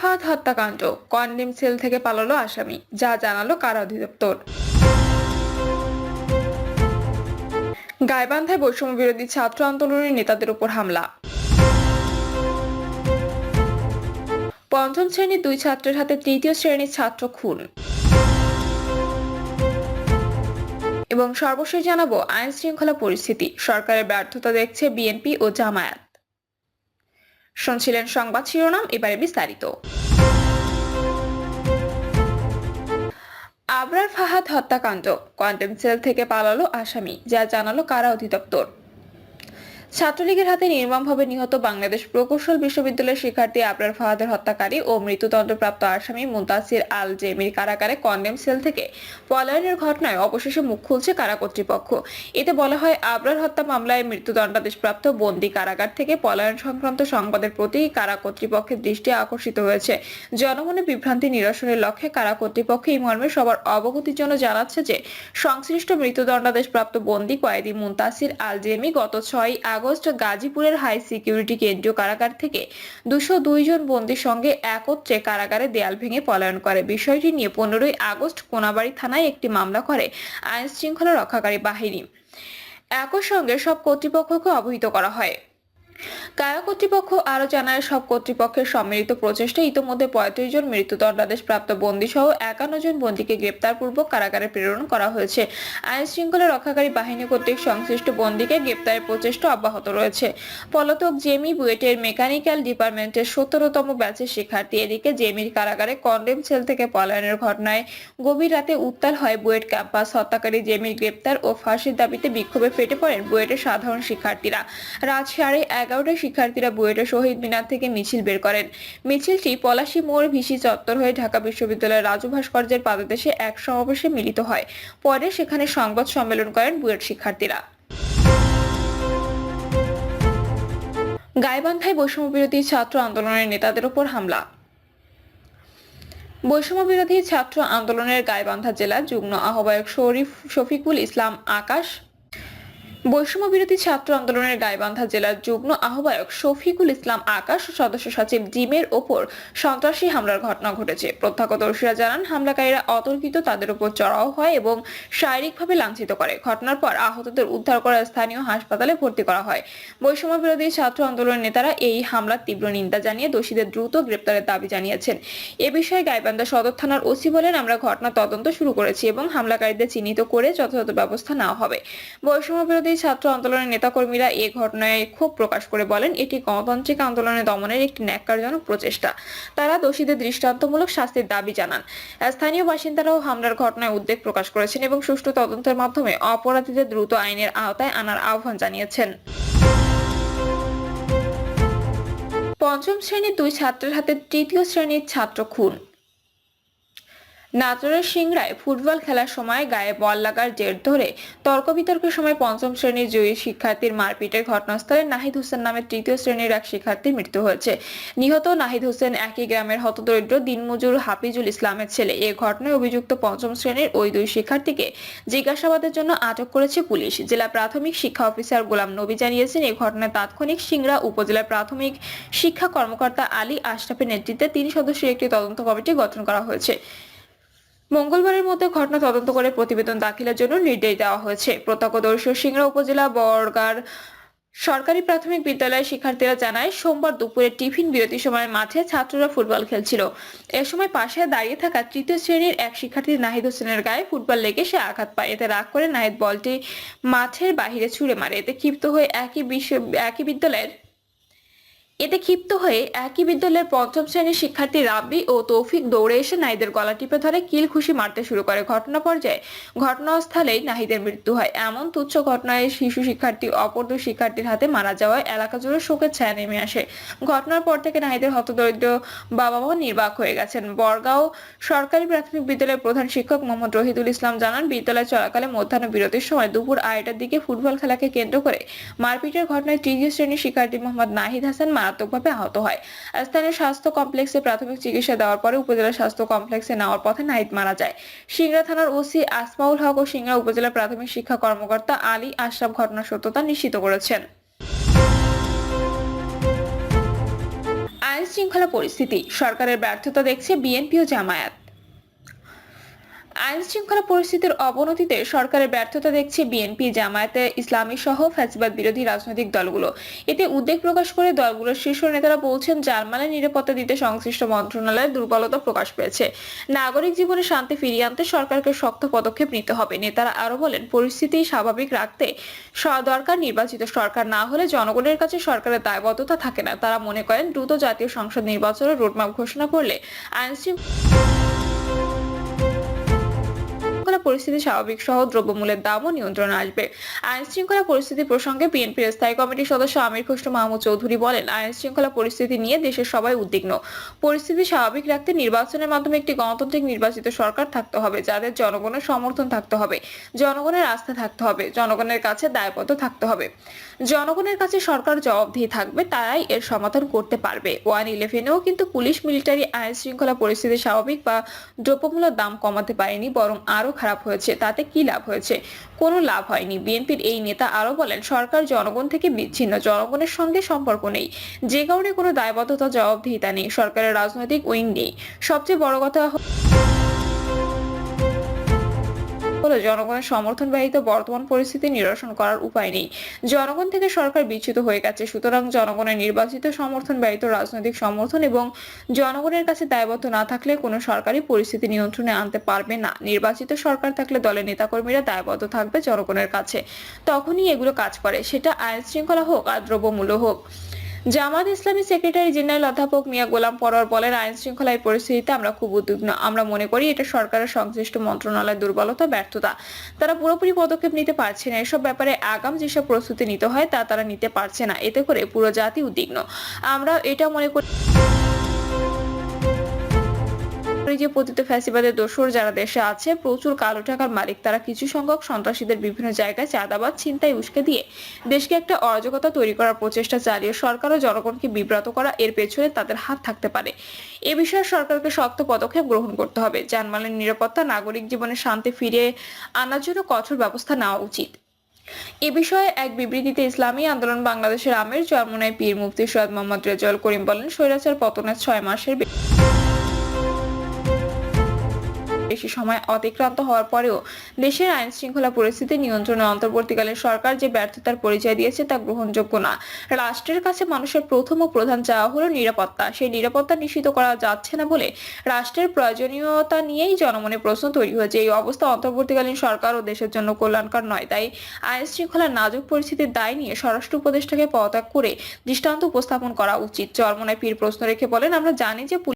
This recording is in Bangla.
ফাহাদ হত্যাকাণ্ড, কনডেম সেল থেকে পালালো আসামি, যা জানালো কারা অধিদপ্তর। গাইবান্ধায় বৈষম্য বিরোধী ছাত্র আন্দোলনের নেতাদের উপর হামলা। পঞ্চম শ্রেণীর দুই ছাত্রের হাতে তৃতীয় শ্রেণীর ছাত্র খুন। এবং সর্বশেষ জানাবো আইন শৃঙ্খলা পরিস্থিতি, সরকারের ব্যর্থতা দেখছে বিএনপি ও জামায়াত। শুনছিলেন সংবাদ শিরোনাম, এবারে বিস্তারিত। আবরার ফাহাদ হত্যাকাণ্ড, কন্টেম সেল থেকে পালালো আসামি, যা জানালো কারা অধিদপ্তর। ছাত্রলীগের হাতে নির্মমভাবে নিহত বাংলাদেশ প্রকৌশল বিশ্ববিদ্যালয়ের শিক্ষার্থী আবরার ফাহাদের হত্যাকারী ও মৃত্যুদণ্ডপ্রাপ্ত আসামি মুনতাসির আল জেমির কারাগারে কন্ডেম সেল থেকে পলায়নের ঘটনায় অবশেষে মুখ খুলছে কারা কর্তৃপক্ষ। এতে বলা হয়, আবরার হত্যা মামলায় মৃত্যুদণ্ডাদেশপ্রাপ্ত বন্দী কারাগার থেকে পলায়ন সংক্রান্ত সংবাদের প্রতি কারা কর্তৃপক্ষের দৃষ্টি আকর্ষিত হয়েছে। জনমনে বিভ্রান্তি নিরসনের লক্ষ্যে কারা কর্তৃপক্ষ এই মর্মে সবার অবগতির জন্য জানাচ্ছে যে সংশ্লিষ্ট মৃত্যুদণ্ডাদেশপ্রাপ্ত বন্দী কয়েদি মুনতাসির আল জেমি গত 6 আগস্ট গাজীপুরের হাই সিকিউরিটি কেন্দ্রীয় কারাগার থেকে 202 জন বন্দীর সঙ্গে একত্রে কারাগারে দেয়াল ভেঙে পলায়ন করে। বিষয়টি নিয়ে 15 আগস্ট কোনাবাড়ী থানায় একটি মামলা করে আইন শৃঙ্খলা রক্ষাকারী বাহিনী। একই সঙ্গে সব কর্তৃপক্ষকে অবহিত করা হয়। কারা কর্তৃপক্ষ আরো জানায়, সব কর্তৃপক্ষের সম্মিলিত প্রচেষ্টায় ইতোমধ্যে 35 জন মৃত্যুদণ্ডাদেশ প্রাপ্ত বন্দী সহ 51 জন বন্দীকে গ্রেপ্তারপূর্বক কারাগারে প্রেরণ করা হয়েছে। আইন শৃঙ্খলা রক্ষাকারী বাহিনী কর্তৃক সংশ্লিষ্ট বন্দীকে গ্রেপ্তারের প্রচেষ্টা অব্যাহত রয়েছে। পলাতক জেমি বুয়েটের মেকানিক্যাল ডিপার্টমেন্টের 17তম ব্যাচের শিক্ষার্থী। এদিকে জেমির কারাগারে কন্ডেম সেল থেকে পলায়নের ঘটনায় গভীর রাতে উত্তাল হয় বুয়েট ক্যাম্পাস। হত্যাকারী জেমির গ্রেপ্তার ও ফাঁসির দাবিতে বিক্ষোভে ফেটে পড়েন বুয়েটের সাধারণ শিক্ষার্থীরা। রাত 11:30টায় শিক্ষার্থীরা বুয়েটের শহীদ মিনার থেকে মিছিল বের করেন। মিছিলটি পলাশী মোড়, ভিসি চত্বর হয়ে ঢাকা বিশ্ববিদ্যালয়ের রাজু ভাস্কর্যের পাদদেশে এক সমাবেশে মিলিত হয়। পরে সেখানে সংবাদ সম্মেলন করেন বুয়েট শিক্ষার্থীরা। গাইবান্ধায় বৈষম্য বিরোধী ছাত্র আন্দোলনের নেতাদের উপর হামলা। বৈষম্য বিরোধী ছাত্র আন্দোলনের গাইবান্ধা জেলা যুগ্ম আহ্বায়ক শফিকুল ইসলাম আকাশ বৈষম্য বিরোধী ছাত্র আন্দোলনের গাইবান্ধা জেলার যুগ্ম আহ্বায়ক শফিকুল ইসলাম আকাশ ও সদস্য সচিব জিমের ওপর সন্ত্রাসী হামলার ঘটনা ঘটেছে। প্রত্যক্ষদর্শীরা জানান, হামলাকারীরা অতর্কিত তাদের উপর চড়াও হয় এবং শারীরিকভাবে লাঞ্ছিত করে। ঘটনার পর আহতদের উদ্ধার করে স্থানীয় হাসপাতালে ভর্তি করা হয়। বৈষম্য বিরোধী ছাত্র আন্দোলনের নেতারা এই হামলার তীব্র নিন্দা জানিয়ে দোষীদের দ্রুত গ্রেপ্তারের দাবি জানিয়েছেন। এ বিষয়ে গাইবান্ধা সদর থানার ওসি বলেন, আমরা ঘটনা তদন্ত শুরু করেছি এবং হামলাকারীদের চিহ্নিত করে যথাযথ ব্যবস্থা নেওয়া হবে। বৈষম্য বিরোধী ছাত্র আন্দোলনের নেতাকর্মীরা এই ঘটনায় ক্ষোভ প্রকাশ করে বলেন, এটি গণতান্ত্রিক আন্দোলনের দমনের একটি ন্যাক্কারজনক প্রচেষ্টা। তারা দোষীদের দৃষ্টান্তমূলক শাস্তির দাবি জানান। স্থানীয় বাসিন্দারাও হামলার ঘটনায় উদ্বেগ প্রকাশ করেছেন এবং সুষ্ঠু তদন্তের মাধ্যমে অপরাধীদের দ্রুত আইনের আওতায় আনার আহ্বান জানিয়েছেন। পঞ্চম শ্রেণীর দুই ছাত্রের হাতে তৃতীয় শ্রেণীর ছাত্র খুন। নাটোরের সিংড়ায় ফুটবল খেলার সময় গায়ে বল লাগার জের ধরে তর্ক বিতর্কের সময় পঞ্চম শ্রেণীর জয়ী শিক্ষার্থীর মারপিটের ঘটনাস্থলে নাহিদ হোসেন নামের তৃতীয় শ্রেণীর এক শিক্ষার্থীর মৃত্যু হয়েছে। নিহত নাহিদ হোসেন একই গ্রামের হতদরিদ্র দিনমজুর হাফিজুল ইসলামের ছেলে। এ ঘটনায় অভিযুক্ত পঞ্চম শ্রেণীর ওই দুই শিক্ষার্থীকে জিজ্ঞাসাবাদের জন্য আটক করেছে পুলিশ। জেলা প্রাথমিক শিক্ষা অফিসার গোলাম নবী জানিয়েছেন, এই ঘটনায় তাৎক্ষণিক সিংড়া উপজেলা প্রাথমিক শিক্ষা কর্মকর্তা আলী আশরাফের নেতৃত্বে 3 সদস্যের একটি তদন্ত কমিটি গঠন করা হয়েছে। মঙ্গলবারের মধ্যে ঘটনা তদন্ত করে প্রতিবেদন দাখিলের জন্য নির্দেশ দেওয়া হয়েছে। প্রত্যক্ষদর্শী সিংড়া উপজেলা বর্গার সরকারি প্রাথমিক বিদ্যালয়ের শিক্ষার্থীরা জানায়, সোমবার দুপুরে টিফিন বিরতির সময় মাঠে ছাত্ররা ফুটবল খেলছিল। এ সময় পাশে দাঁড়িয়ে থাকা তৃতীয় শ্রেণীর এক শিক্ষার্থী নাহিদ হোসেনের গায়ে ফুটবল লেগে সে আঘাত পায়। এতে রাগ করে নাহিদ বলটি মাঠের বাহিরে ছুড়ে মারে। এতে ক্ষিপ্ত হয়ে একই বিদ্যালয়ের পঞ্চম শ্রেণীর শিক্ষার্থী রাব্বি ও তৌফিক দৌড়ে এসে নাহিদের গলা টিপে ধরে কিল ঘুষি মারতে শুরু করে। ঘটনা পর্যায়ে ঘটনাস্থলেই নাহিদের মৃত্যু হয়। এমন তুচ্ছ ঘটনায় শিশু শিক্ষার্থী অপর দুই শিক্ষার্থীর হাতে মারা যাওয়ায় এলাকা জুড়ে শোকের ছায়া নেমে আসে। ঘটনার পর থেকে নাহিদের হতদরিদ্র বাবা মা নির্বাক হয়ে গেছেন। বরগাঁও সরকারি প্রাথমিক বিদ্যালয়ের প্রধান শিক্ষক মোহাম্মদ রহিদুল ইসলাম জানান, বিদ্যালয় চলাকালে মধ্যাহ্ন বিরতির সময় দুপুর 2টার দিকে ফুটবল খেলাকে কেন্দ্র করে মারপিটের ঘটনায় তৃতীয় শ্রেণীর শিক্ষার্থী মোহাম্মদ নাহিদ হাসান মারাত্মকভাবে আহত হয়। স্থানীয় স্বাস্থ্য কমপ্লেক্সে প্রাথমিক চিকিৎসা দেওয়ার পরে উপজেলা স্বাস্থ্য কমপ্লেক্সে নেওয়ার পথে নাহিদ মারা যায়। সিংড়া থানার ওসি আসমাউল হক ও সিংড়া উপজেলা প্রাথমিক শিক্ষা কর্মকর্তা আলী আশরাফ ঘটনার সত্যতা নিশ্চিত করেছেন। আইন শৃঙ্খলা পরিস্থিতি, সরকারের ব্যর্থতা দেখছে বিএনপি ও জামায়াত। আইন শৃঙ্খলা পরিস্থিতির অবনতিতে সরকারের ব্যর্থতা দেখছে বিএনপি, জামায়াতে ইসলামী সহ ফ্যাসিবাদ বিরোধী রাজনৈতিক দলগুলো। এতে উদ্বেগ প্রকাশ করে দলগুলোর শীর্ষ নেতারা বলছেন, জানমালের নিরাপত্তা দিতে সংশ্লিষ্ট মন্ত্রণালয়ের দুর্বলতা প্রকাশ পেয়েছে। নাগরিক জীবনে শান্তি ফিরিয়ে আনতে সরকারকে শক্ত পদক্ষেপ নিতে হবে। নেতারা আরো বলেন, পরিস্থিতি স্বাভাবিক রাখতে দরকার নির্বাচিত সরকার, না হলে জনগণের কাছে সরকারের দায়বদ্ধতা থাকে না। তারা মনে করেন, দ্রুত জাতীয় সংসদ নির্বাচনের রোডম্যাপ ঘোষণা করলে আইন পরিস্থিতি স্বাভাবিক সহ দ্রব্যমূল্যের দামও নিয়ন্ত্রণে আসবে। আইন শৃঙ্খলা পরিস্থিতি প্রসঙ্গে বিএনপির স্থায়ী কমিটির সদস্য আমির খসরু মাহমুদ চৌধুরী বলেন, আইন শৃঙ্খলা পরিস্থিতি নিয়ে দেশের সবাই উদ্বিগ্ন। পরিস্থিতি স্বাভাবিক রাখতে নির্বাচনের মাধ্যমে একটি গণতান্ত্রিক নির্বাচিত সরকার থাকতে হবে, যাদের জনগণের সমর্থন থাকতে হবে, জনগণের আস্থা থাকতে হবে, জনগণের কাছে দায়বদ্ধ থাকতে হবে। জনগণের কাছে সরকার জবাবদিহি থাকবে, তারাই এর সমাধান করতে পারবে। 1-11-এও কিন্তু পুলিশ মিলিটারি আইন শৃঙ্খলা পরিস্থিতি স্বাভাবিক বা দ্রব্যমূল্যের দাম কমাতে পারেনি, বরং আরো খারাপ হয়েছে। তাতে কি লাভ হয়েছে? কোনো লাভ হয়নি। বিএনপির এই নেতা আরো বলেন, সরকার জনগণ থেকে বিচ্ছিন্ন, জনগণের সঙ্গে সম্পর্ক নেই, যে কারণে কোনো দায়বদ্ধতা জবাবদিহিতা নেই, সরকারের রাজনৈতিক উইং নেই। সবচেয়ে বড় কথা হলো, জনগণের সমর্থন ব্যতীত বর্তমান পরিস্থিতি নিরসন করার উপায় নেই। জনগণ থেকে সরকার বিচ্যুত হয়ে গেছে। সুতরাং জনগণের নির্বাচিত সমর্থন ব্যতীত রাজনৈতিক সমর্থন এবং জনগণের কাছে দায়বদ্ধ না থাকলে কোনো সরকারই পরিস্থিতি নিয়ন্ত্রণে আনতে পারবে না। নির্বাচিত সরকার থাকলে দলের নেতাকর্মীরা দায়বদ্ধ থাকবে জনগণের কাছে, তখনই এগুলো কাজ করে, সেটা আইন শৃঙ্খলা হোক আর দ্রব্যমূল্য হোক। জামাত ইসলামী সেক্রেটারি জেনারেল অধ্যাপক মিয়া গোলাম পরোয়ার বলেন, আইন শৃঙ্খলা এই পরিস্থিতিতে আমরা খুব উদ্বিগ্ন। আমরা মনে করি এটা সরকারের সংশ্লিষ্ট মন্ত্রণালয়ের দুর্বলতা, ব্যর্থতা। তারা পুরোপুরি পদক্ষেপ নিতে পারছে না। এসব ব্যাপারে আগাম যেসব প্রস্তুতি নিতে হয় তা তারা নিতে পারছে না। এতে করে পুরো জাতি উদ্বিগ্ন। আমরা এটা মনে করি যে পতিত ফ্যাসিবাদের দোসর যারা দেশে আছে, প্রচুর কালো টাকার মালিক, তারা কিছু সংখ্যক সন্ত্রাসীদের বিভিন্ন জায়গায় চাঁদাবাদ, ছিনতাই উস্কে দিয়ে দেশকে একটা অরাজকতা তৈরি করার প্রচেষ্টা চালিয়ে সরকার ও জনগণকে বিব্রত করা, এর পেছনে তাদের হাত থাকতে পারে। এ বিষয়ে সরকারকে শক্ত পদক্ষেপ গ্রহণ করতে হবে। জানমালের নিরাপত্তা, নাগরিক জীবনে শান্তি ফিরিয়ে আনার জন্য কঠোর ব্যবস্থা নেওয়া উচিত। এ বিষয়ে এক বিবৃতিতে ইসলামী আন্দোলন বাংলাদেশের আমির চরমোনাই পীর মুফতি সৈয়দ মোহাম্মদ রেজাউল করিম বলেন, স্বৈরাচার পতনের 6 মাসের বেশি সময় অতিক্রান্ত হওয়ার পরেও দেশের আইন শৃঙ্খলা পরিস্থিতি নিয়ন্ত্রণে অন্তর্বর্তীকালীন সরকার যে ব্যর্থতার পরিচয় দিয়েছে তা গ্রহণযোগ্য না। রাষ্ট্রের কাছে মানুষের প্রথম ও প্রধান চাওয়া হলো নিরাপত্তা। সেই নিরাপত্তা নিশ্চিত করা যাচ্ছে না বলে রাষ্ট্রের প্রয়োজনীয়তা নিয়েই জনমনে প্রশ্ন তৈরি হয়েছে। এই অবস্থা অন্তর্বর্তীকালীন সরকার ও দেশের জন্য কল্যাণকর নয়। তাই আইন শৃঙ্খলার নাজুক পরিস্থিতির দায় নিয়ে স্বরাষ্ট্র উপদেষ্টাকে পদত্যাগ করে দৃষ্টান্ত উপস্থাপন করা উচিত। চরমোনাই পীর প্রশ্ন রেখে বলেন, আমরা জানি যে